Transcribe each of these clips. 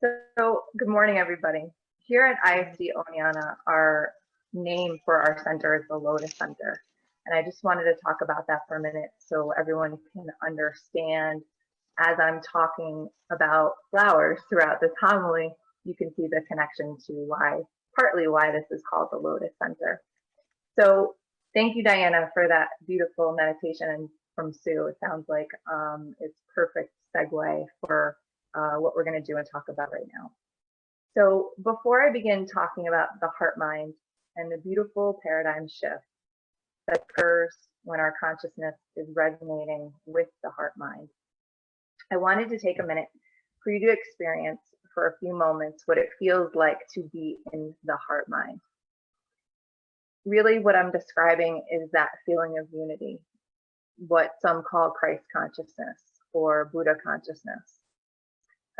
So, good morning, everybody. Here at ISD Oneana, our name for our center is the Lotus Center. And I just wanted to talk about that for a minute so everyone can understand as I'm talking about flowers throughout this homily, you can see the connection to partly why this is called the Lotus Center. So, thank you, Diana, for that beautiful meditation from Sue. It sounds like it's perfect segue for what we're going to do and talk about right now. So before I begin talking about the heart mind and the beautiful paradigm shift that occurs when our consciousness is resonating with the heart mind, I wanted to take a minute for you to experience for a few moments what it feels like to be in the heart mind. Really what I'm describing is that feeling of unity, what some call Christ consciousness or Buddha consciousness.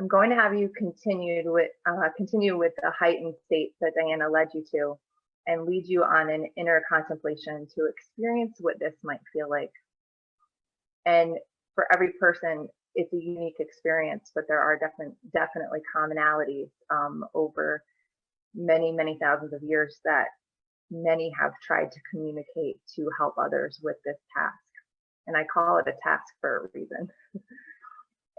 I'm going to have you continue with the heightened state that Diana led you to and lead you on an inner contemplation to experience what this might feel like. And for every person, it's a unique experience, but there are definitely commonalities over many, many thousands of years that many have tried to communicate to help others with this task. And I call it a task for a reason.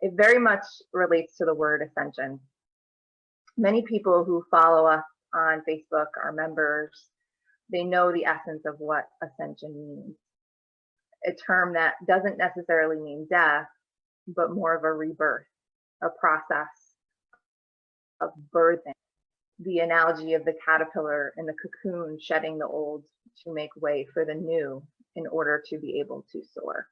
It very much relates to the word ascension. Many people who follow us on Facebook are members. They know the essence of what ascension means. A term that doesn't necessarily mean death, but more of a rebirth, a process of birthing. The analogy of the caterpillar in the cocoon shedding the old to make way for the new in order to be able to soar.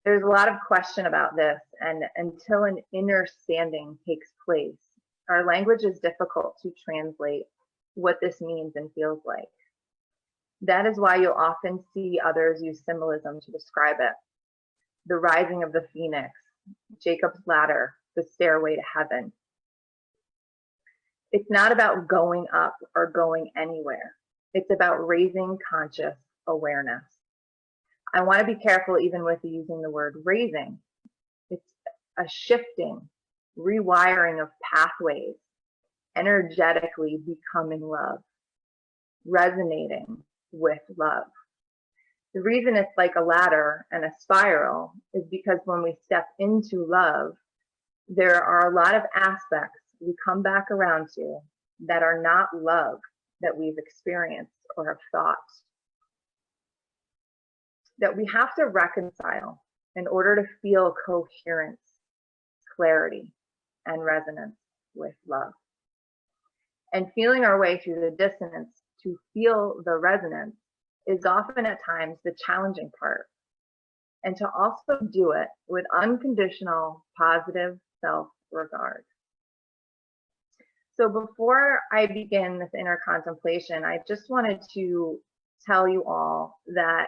There's a lot of question about this, and until an inner standing takes place, our language is difficult to translate what this means and feels like. That is why you'll often see others use symbolism to describe it. The rising of the phoenix, Jacob's ladder, the stairway to heaven. It's not about going up or going anywhere. It's about raising conscious awareness. I want to be careful even with using the word raising. It's a shifting, rewiring of pathways, energetically becoming love, resonating with love. The reason it's like a ladder and a spiral is because when we step into love, there are a lot of aspects we come back around to that are not love that we've experienced or have thought, that we have to reconcile in order to feel coherence, clarity, and resonance with love. And feeling our way through the dissonance to feel the resonance is often at times the challenging part. And to also do it with unconditional, positive self-regard. So before I begin this inner contemplation, I just wanted to tell you all that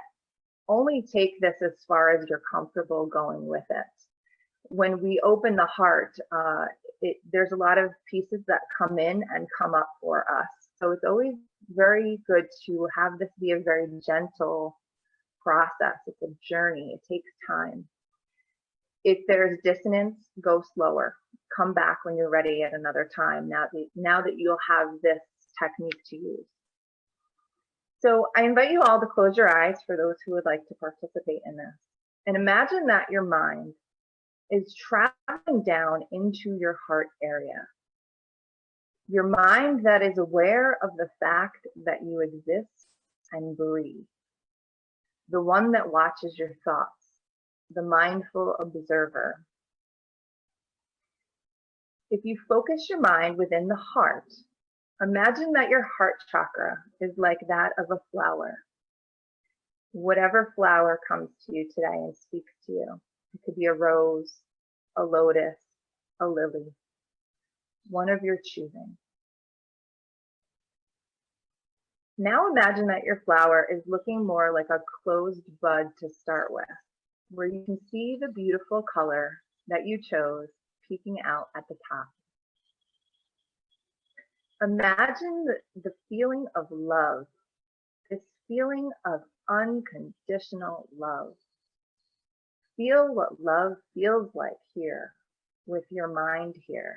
only take this as far as you're comfortable going with it. When we open the heart, there's a lot of pieces that come in and come up for us. So it's always very good to have this be a very gentle process. It's a journey. It takes time. If there's dissonance, go slower. Come back when you're ready at another time, now that you'll have this technique to use. So I invite you all to close your eyes for those who would like to participate in this. And imagine that your mind is traveling down into your heart area. Your mind that is aware of the fact that you exist and breathe. The one that watches your thoughts, the mindful observer. If you focus your mind within the heart, imagine that your heart chakra is like that of a flower. Whatever flower comes to you today and speaks to you. It could be a rose, a lotus, a lily, one of your choosing. Now imagine that your flower is looking more like a closed bud to start with, where you can see the beautiful color that you chose peeking out at the top. Imagine the feeling of love, this feeling of unconditional love. Feel what love feels like here with your mind here.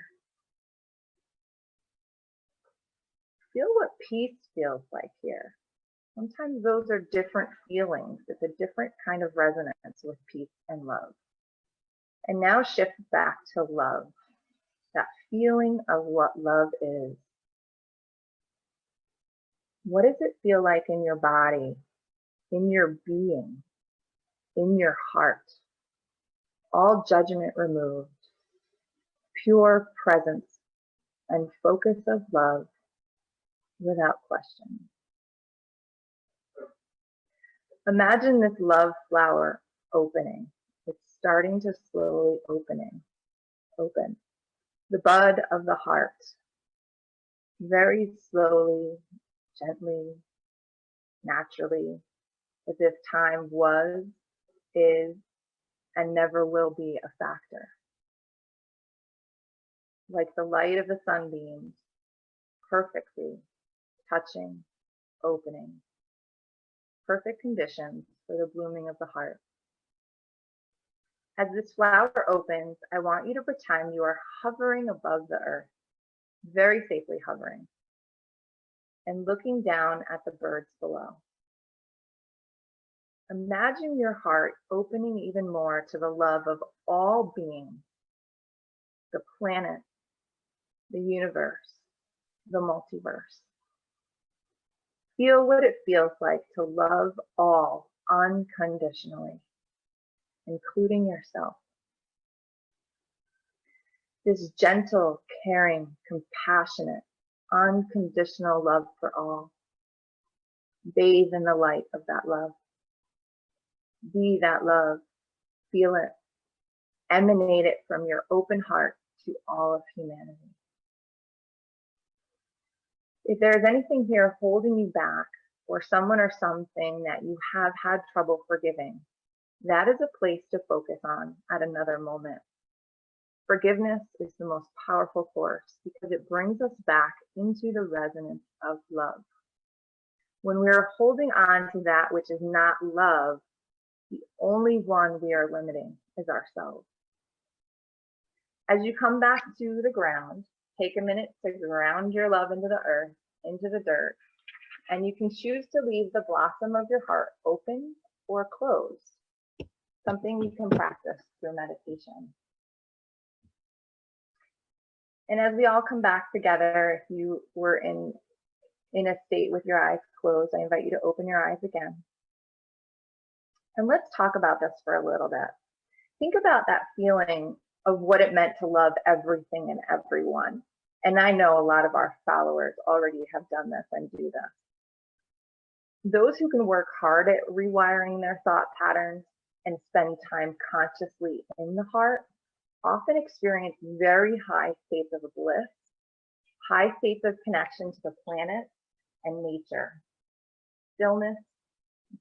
feel what peace feels like here. Sometimes those are different feelings. It's a different kind of resonance with peace and love. And now shift back to love, that feeling of what love is. What does it feel like in your body, in your being, in your heart? All judgment removed, pure presence and focus of love without question. Imagine this love flower opening. It's starting to slowly open. The bud of the heart, very slowly, gently, naturally, as if time was, is, and never will be a factor. Like the light of the sunbeams, perfectly touching, opening. Perfect conditions for the blooming of the heart. As this flower opens, I want you to pretend you are hovering above the earth, very safely hovering, and looking down at the birds below. Imagine your heart opening even more to the love of all beings, the planet, the universe, the multiverse. Feel what it feels like to love all unconditionally, including yourself. This gentle, caring, compassionate, unconditional love for all. Bathe in the light of that love. Be that love. Feel it. Emanate it from your open heart to all of humanity. If there is anything here holding you back, or someone or something that you have had trouble forgiving, that is a place to focus on at another moment. Forgiveness is the most powerful force because it brings us back into the resonance of love. When we are holding on to that which is not love, the only one we are limiting is ourselves. As you come back to the ground, take a minute to ground your love into the earth, into the dirt, and you can choose to leave the blossom of your heart open or closed, something you can practice through meditation. And as we all come back together, if you were in a state with your eyes closed, I invite you to open your eyes again. And let's talk about this for a little bit. Think about that feeling of what it meant to love everything and everyone. And I know a lot of our followers already have done this and do this. Those who can work hard at rewiring their thought patterns and spend time consciously in the heart often experience very high states of bliss, high states of connection to the planet and nature, stillness,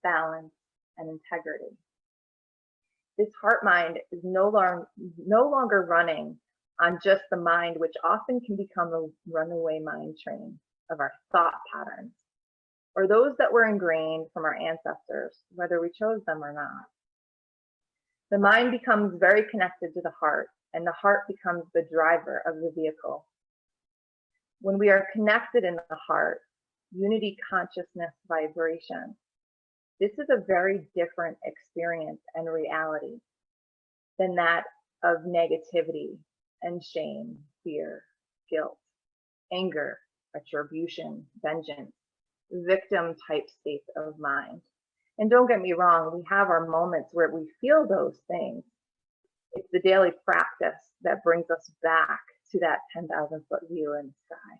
balance, and integrity. This heart mind is no longer running on just the mind, which often can become a runaway mind train of our thought patterns, or those that were ingrained from our ancestors, whether we chose them or not. The mind becomes very connected to the heart, and the heart becomes the driver of the vehicle. When we are connected in the heart, unity, consciousness, vibration, this is a very different experience and reality than that of negativity and shame, fear, guilt, anger, retribution, vengeance, victim type states of mind. And don't get me wrong, we have our moments where we feel those things. It's the daily practice that brings us back to that 10,000-foot view in the sky.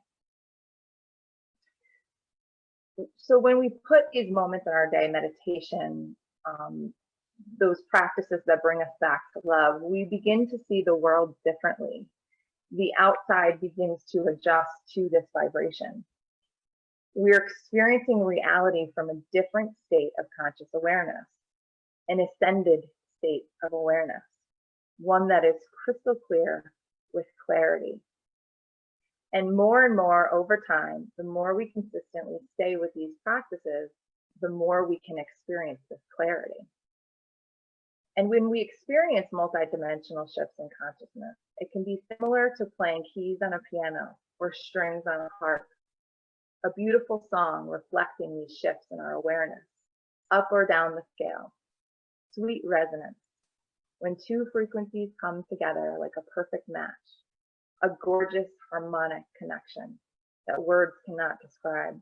So when we put these moments in our day, meditation, those practices that bring us back to love, we begin to see the world differently. The outside begins to adjust to this vibration. We're experiencing reality from a different state of conscious awareness, an ascended state of awareness, one that is crystal clear with clarity. And more over time, the more we consistently stay with these practices, the more we can experience this clarity. And when we experience multidimensional shifts in consciousness, it can be similar to playing keys on a piano or strings on a harp. a beautiful song reflecting these shifts in our awareness, up or down the scale. Sweet resonance, when two frequencies come together like a perfect match, a gorgeous harmonic connection that words cannot describe.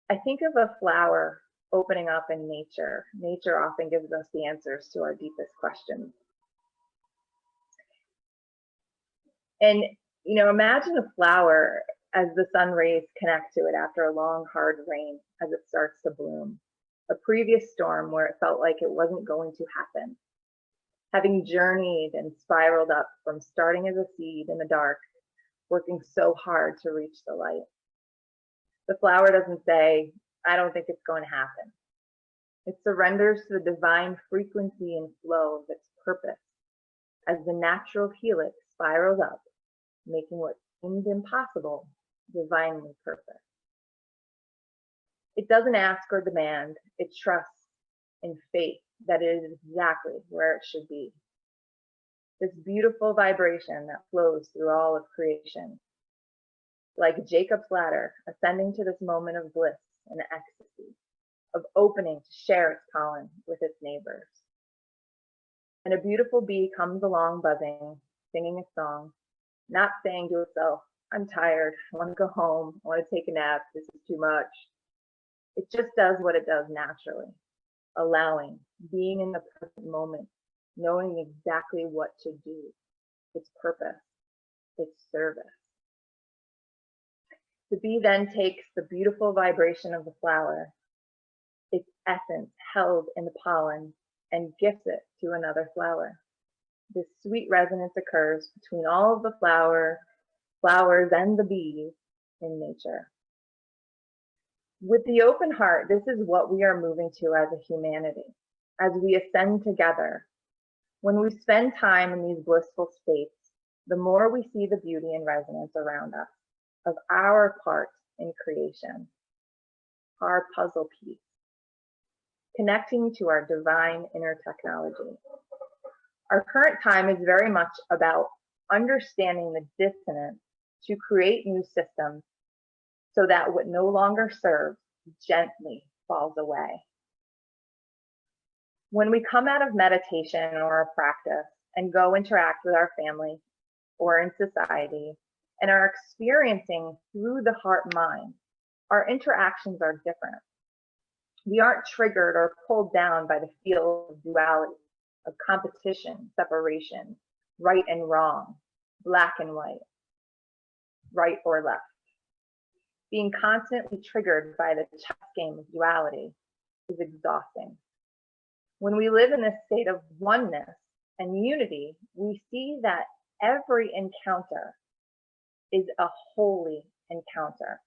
I think of a flower opening up in nature. Nature often gives us the answers to our deepest questions. And, imagine a flower as the sun rays connect to it after a long, hard rain as it starts to bloom. A previous storm where it felt like it wasn't going to happen. Having journeyed and spiraled up from starting as a seed in the dark, working so hard to reach the light. The flower doesn't say, I don't think it's going to happen. It surrenders to the divine frequency and flow of its purpose as the natural helix spirals up, making what seemed impossible divinely perfect. It doesn't ask or demand, it trusts in faith that it is exactly where it should be. This beautiful vibration that flows through all of creation, like Jacob's ladder, ascending to this moment of bliss and ecstasy, of opening to share its pollen with its neighbors. And a beautiful bee comes along buzzing, singing a song, not saying to itself, I'm tired, I want to go home, I want to take a nap, this is too much. It just does what it does naturally, allowing, being in the present moment, knowing exactly what to do, its purpose, its service. The bee then takes the beautiful vibration of the flower, its essence held in the pollen, and gifts it to another flower. This sweet resonance occurs between all of the flowers and the bees in nature. With the open heart, this is what we are moving to as a humanity, as we ascend together. When we spend time in these blissful states, the more we see the beauty and resonance around us of our part in creation, our puzzle piece, connecting to our divine inner technology. Our current time is very much about understanding the dissonance to create new systems so that what no longer serves gently falls away. When we come out of meditation or a practice and go interact with our family or in society and are experiencing through the heart mind, our interactions are different. We aren't triggered or pulled down by the field of duality, of competition, separation, right and wrong, black and white, right or left. Being constantly triggered by the chess game of duality is exhausting. When we live in this state of oneness and unity, we see that every encounter is a holy encounter.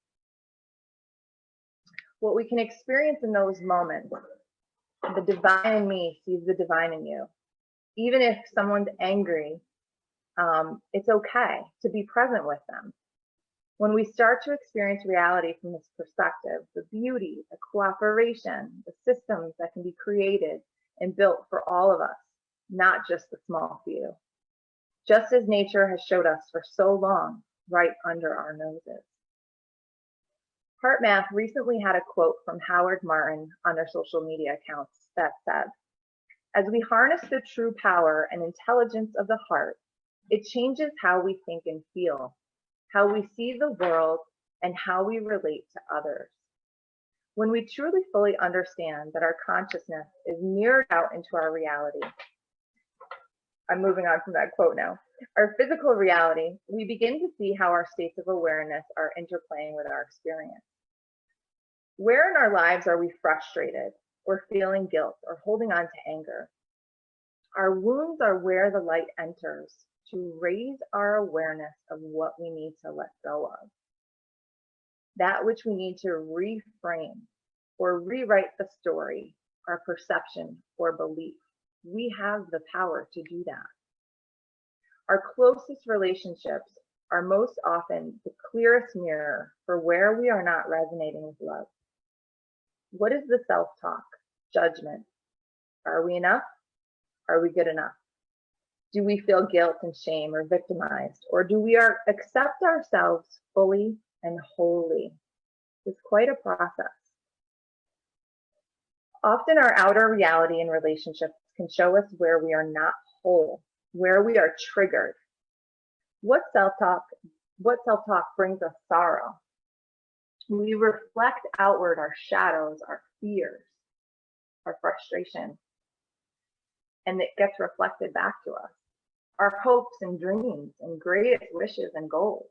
What we can experience in those moments, the divine in me sees the divine in you. Even if someone's angry, it's okay to be present with them. When we start to experience reality from this perspective, the beauty, the cooperation, the systems that can be created and built for all of us, not just the small few. Just as nature has showed us for so long, right under our noses. HeartMath recently had a quote from Howard Martin on their social media accounts that said, as we harness the true power and intelligence of the heart, it changes how we think and feel, how we see the world, and how we relate to others. When we truly fully understand that our consciousness is mirrored out into our reality, I'm moving on from that quote now, our physical reality, we begin to see how our states of awareness are interplaying with our experience. Where in our lives are we frustrated or feeling guilt or holding on to anger? Our wounds are where the light enters to raise our awareness of what we need to let go of. That which we need to reframe or rewrite the story, our perception or belief. We have the power to do that. Our closest relationships are most often the clearest mirror for where we are not resonating with love. What is the self-talk, judgment? Are we enough? Are we good enough? Do we feel guilt and shame or victimized? Or do we accept ourselves fully and holy is quite a process. Often our outer reality and relationships can show us where we are not whole, where we are triggered. What self-talk brings us sorrow? We reflect outward our shadows, our fears, our frustration, and it gets reflected back to us. Our hopes and dreams and greatest wishes and goals,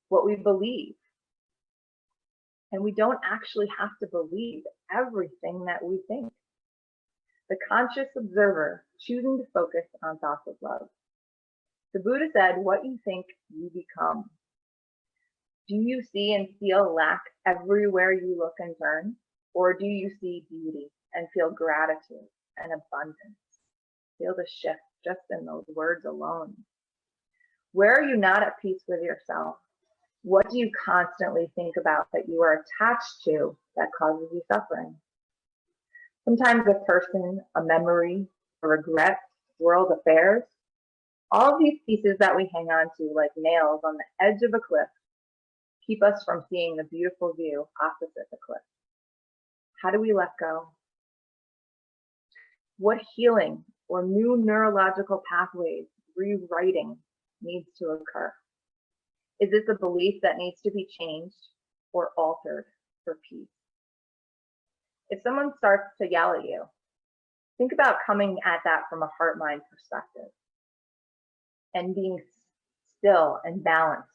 what we believe. And we don't actually have to believe everything that we think. The conscious observer choosing to focus on thoughts of love. The Buddha said, what you think, you become. Do you see and feel lack everywhere you look and turn? Or do you see beauty and feel gratitude and abundance? Feel the shift just in those words alone. Where are you not at peace with yourself? What do you constantly think about that you are attached to that causes you suffering? Sometimes a person, a memory, a regret, world affairs, all of these pieces that we hang on to like nails on the edge of a cliff keep us from seeing the beautiful view opposite the cliff. How do we let go? What healing or new neurological pathways rewriting needs to occur? Is this a belief that needs to be changed or altered for peace? If someone starts to yell at you, think about coming at that from a heart-mind perspective and being still and balanced.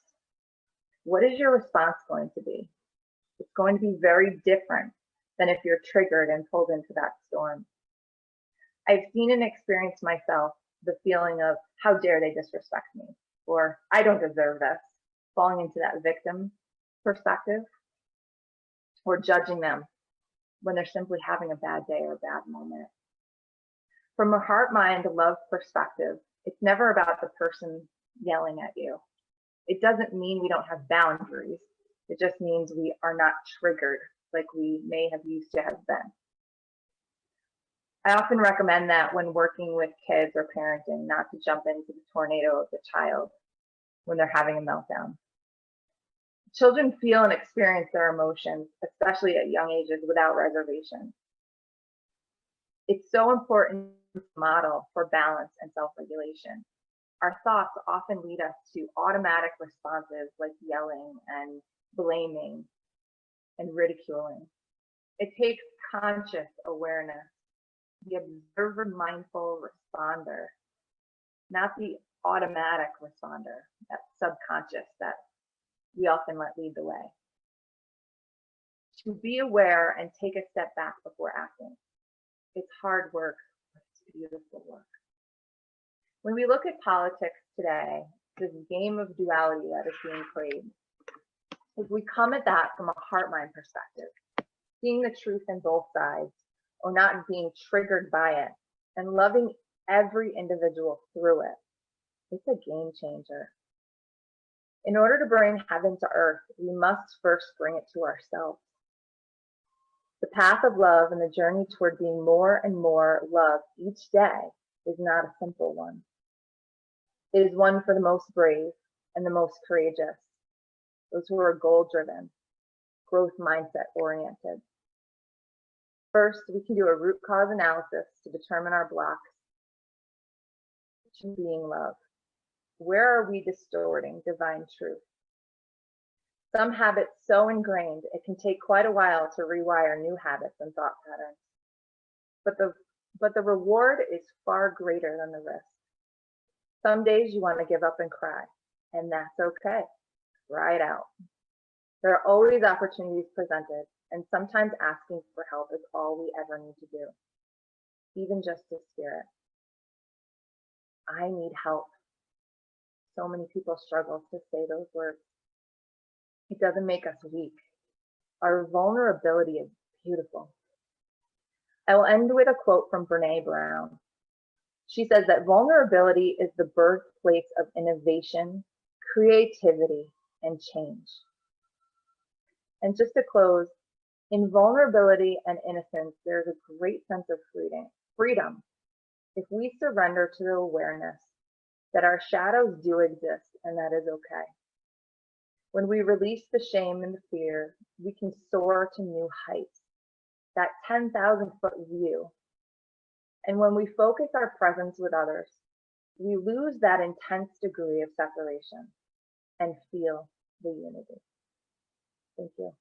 What is your response going to be? It's going to be very different than if you're triggered and pulled into that storm. I've seen and experienced myself the feeling of, how dare they disrespect me? Or, I don't deserve this. Falling into that victim perspective, or judging them when they're simply having a bad day or a bad moment. From a heart, mind, love perspective, it's never about the person yelling at you. It doesn't mean we don't have boundaries. It just means we are not triggered like we may have used to have been. I often recommend that when working with kids or parenting, not to jump into the tornado of the child when they're having a meltdown. Children feel and experience their emotions, especially at young ages, without reservation. It's so important to model for balance and self-regulation. Our thoughts often lead us to automatic responses like yelling and blaming and ridiculing. It takes conscious awareness, the observer mindful responder, not the automatic responder, that subconscious that we often let lead the way. To be aware and take a step back before acting. It's hard work, but it's beautiful work. When we look at politics today, this game of duality that is being played, if we come at that from a heart-mind perspective, seeing the truth in both sides, or not being triggered by it, and loving every individual through it, it's a game changer. In order to bring heaven to earth, we must first bring it to ourselves. The path of love and the journey toward being more and more loved each day is not a simple one. It is one for the most brave and the most courageous, those who are goal-driven, growth mindset oriented. First, we can do a root cause analysis to determine our blocks to being love. Where are we distorting divine truth? Some habits so ingrained, it can take quite a while to rewire new habits and thought patterns. But the reward is far greater than the risk. Some days you want to give up and cry, and that's okay. Cry it out. There are always opportunities presented, and sometimes asking for help is all we ever need to do, even just to spirit. I need help. So many people struggle to say those words. It doesn't make us weak. Our vulnerability is beautiful. I will end with a quote from Brené Brown. She says that vulnerability is the birthplace of innovation, creativity, and change. And just to close, in vulnerability and innocence, there's a great sense of freedom if we surrender to the awareness that our shadows do exist and that is okay. When we release the shame and the fear, we can soar to new heights, that 10,000-foot view. And when we focus our presence with others, we lose that intense degree of separation and feel the unity. Thank you.